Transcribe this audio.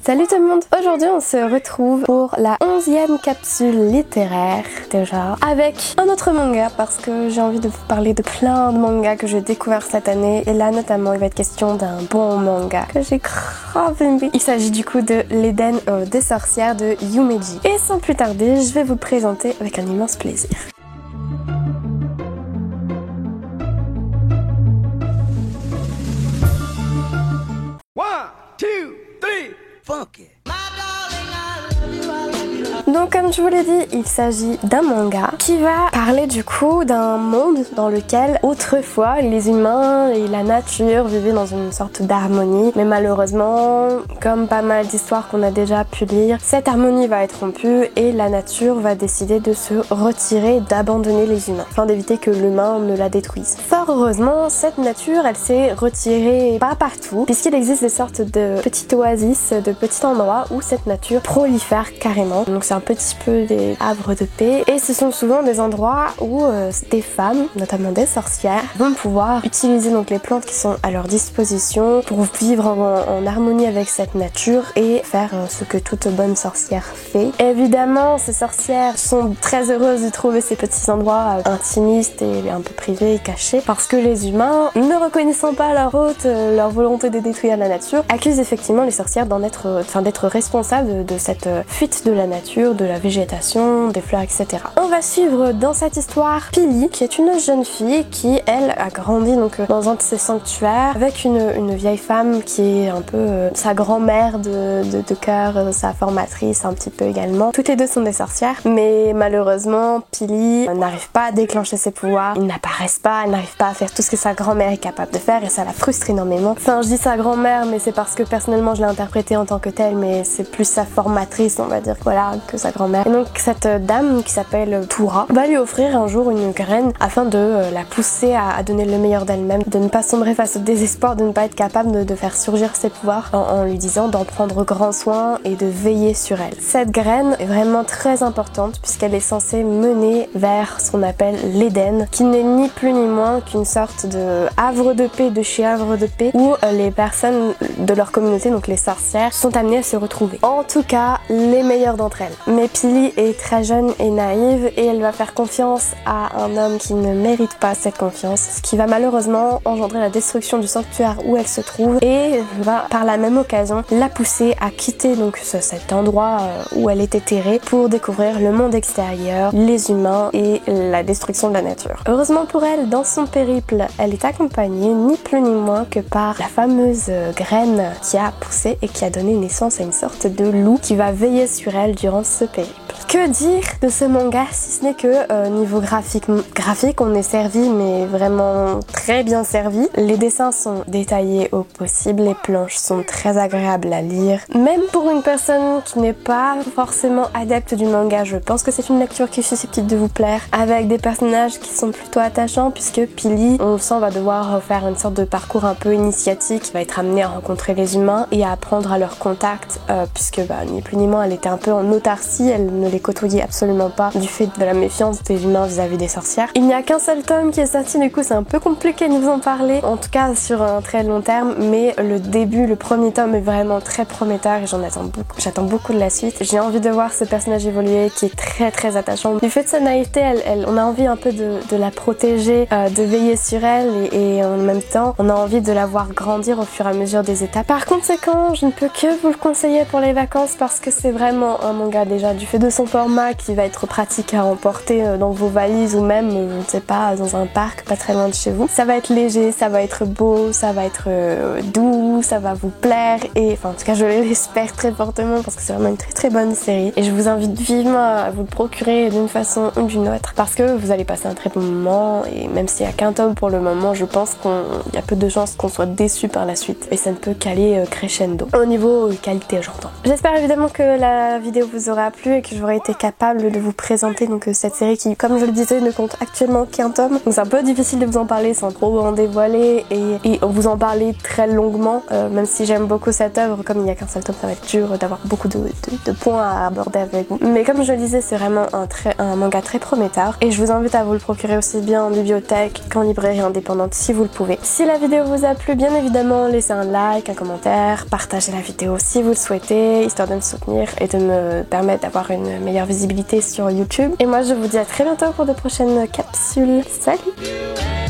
Salut tout le monde! Aujourd'hui on se retrouve pour la 11e capsule littéraire déjà avec un autre manga parce que j'ai envie de vous parler de plein de mangas que j'ai découvert cette année et là notamment il va être question d'un bon manga que j'ai grave aimé. Il s'agit du coup de l'Éden des sorcières de Yumeji. Et sans plus tarder, je vais vous le présenter avec un immense plaisir. Donc comme je vous l'ai dit, il s'agit d'un manga qui va parler du coup d'un monde dans lequel autrefois les humains et la nature vivaient dans une sorte d'harmonie. Mais malheureusement, comme pas mal d'histoires qu'on a déjà pu lire, cette harmonie va être rompue et la nature va décider de se retirer, d'abandonner les humains, afin d'éviter que l'humain ne la détruise. Fort heureusement, cette nature, elle s'est retirée pas partout, puisqu'il existe des sortes de petites oasis, de petits endroits où cette nature prolifère carrément. Donc c'est un petit peu des havres de paix et ce sont souvent des endroits où des femmes, notamment des sorcières, vont pouvoir utiliser donc les plantes qui sont à leur disposition pour vivre en harmonie avec cette nature et faire ce que toute bonne sorcière fait. Évidemment, ces sorcières sont très heureuses de trouver ces petits endroits intimistes et un peu privés et cachés parce que les humains, ne reconnaissant pas leur hôte, leur volonté de détruire la nature, accusent effectivement les sorcières d'être responsables de cette fuite de la nature, de la végétation, des fleurs, etc. On va suivre dans cette histoire Pili, qui est une jeune fille qui, elle, a grandi donc dans un de ces sanctuaires avec une vieille femme qui est un peu sa grand-mère de cœur, sa formatrice un petit peu également. Toutes les deux sont des sorcières, mais malheureusement, Pili n'arrive pas à déclencher ses pouvoirs, ils n'apparaissent pas, elle n'arrive pas à faire tout ce que sa grand-mère est capable de faire et ça la frustre énormément. Enfin, je dis sa grand-mère, mais c'est parce que personnellement je l'ai interprétée en tant que telle, mais c'est plus sa formatrice, on va dire, voilà, que sa grand-mère. Et donc cette dame qui s'appelle Toura va lui offrir un jour une graine afin de la pousser à donner le meilleur d'elle-même, de ne pas sombrer face au désespoir, de ne pas être capable de faire surgir ses pouvoirs en lui disant d'en prendre grand soin et de veiller sur elle. Cette graine est vraiment très importante puisqu'elle est censée mener vers ce qu'on appelle l'Éden, qui n'est ni plus ni moins qu'une sorte de havre de paix de chez havre de paix où les personnes de leur communauté, donc les sorcières, sont amenées à se retrouver. En tout cas, les meilleures d'entre elles. Mais Pili est très jeune et naïve et elle va faire confiance à un homme qui ne mérite pas cette confiance, ce qui va malheureusement engendrer la destruction du sanctuaire où elle se trouve et va par la même occasion la pousser à quitter donc cet endroit où elle était terrée pour découvrir le monde extérieur, les humains et la destruction de la nature. Heureusement pour elle, dans son périple, elle est accompagnée ni plus ni moins que par la fameuse graine qui a poussé et qui a donné naissance à une sorte de loup qui va veiller sur elle durant ce périple. Que dire de ce manga si ce n'est que niveau graphique, on est servi mais vraiment très bien servi. Les dessins sont détaillés au possible, les planches sont très agréables à lire. Même pour une personne qui n'est pas forcément adepte du manga, je pense que c'est une lecture qui est susceptible de vous plaire, avec des personnages qui sont plutôt attachants puisque Pili, on le sent, va devoir faire une sorte de parcours un peu initiatique, va être amenée à rencontrer les humains et à apprendre à leur contact puisque ni plus ni moins elle était un peu en autarcie, elle ne les côtoyait absolument pas du fait de la méfiance des humains vis-à-vis des sorcières. Il n'y a qu'un seul tome qui est sorti, du coup c'est un peu compliqué de vous en parler, en tout cas sur un très long terme, mais le premier tome est vraiment très prometteur et j'attends beaucoup de la suite. J'ai envie de voir ce personnage évoluer qui est très très attachant. Du fait de sa naïveté, on a envie un peu de la protéger, de veiller sur elle et en même temps on a envie de la voir grandir au fur et à mesure des étapes. Par conséquent, je ne peux que vous le conseiller pour les vacances parce que c'est vraiment un manga déjà du fait de son format qui va être pratique à emporter dans vos valises ou même, je ne sais pas, dans un parc pas très loin de chez vous. Ça va être léger, ça va être beau, ça va être doux, ça va vous plaire et enfin en tout cas je l'espère très fortement parce que c'est vraiment une très très bonne série et je vous invite vivement à vous le procurer d'une façon ou d'une autre parce que vous allez passer un très bon moment et même s'il n'y a qu'un tome pour le moment, je pense qu'il y a peu de chances qu'on soit déçu par la suite et ça ne peut qu'aller crescendo. Au niveau qualité, j'entends. J'espère évidemment que la vidéo vous aura plu et que j'aurai été capable de vous présenter donc cette série qui, comme je le disais, ne compte actuellement qu'un tome. Donc c'est un peu difficile de vous en parler sans trop en dévoiler et vous en parler très longuement. Même si j'aime beaucoup cette œuvre, comme il n'y a qu'un seul tome, ça va être dur d'avoir beaucoup de points à aborder avec vous. Mais comme je le disais, c'est vraiment un manga très prometteur et je vous invite à vous le procurer aussi bien en bibliothèque qu'en librairie indépendante si vous le pouvez. Si la vidéo vous a plu, bien évidemment, laissez un like, un commentaire, partagez la vidéo si vous le souhaitez. partager, histoire de me soutenir et de me permettre d'avoir une meilleure visibilité sur YouTube. Et moi je vous dis à très bientôt pour de prochaines capsules. Salut!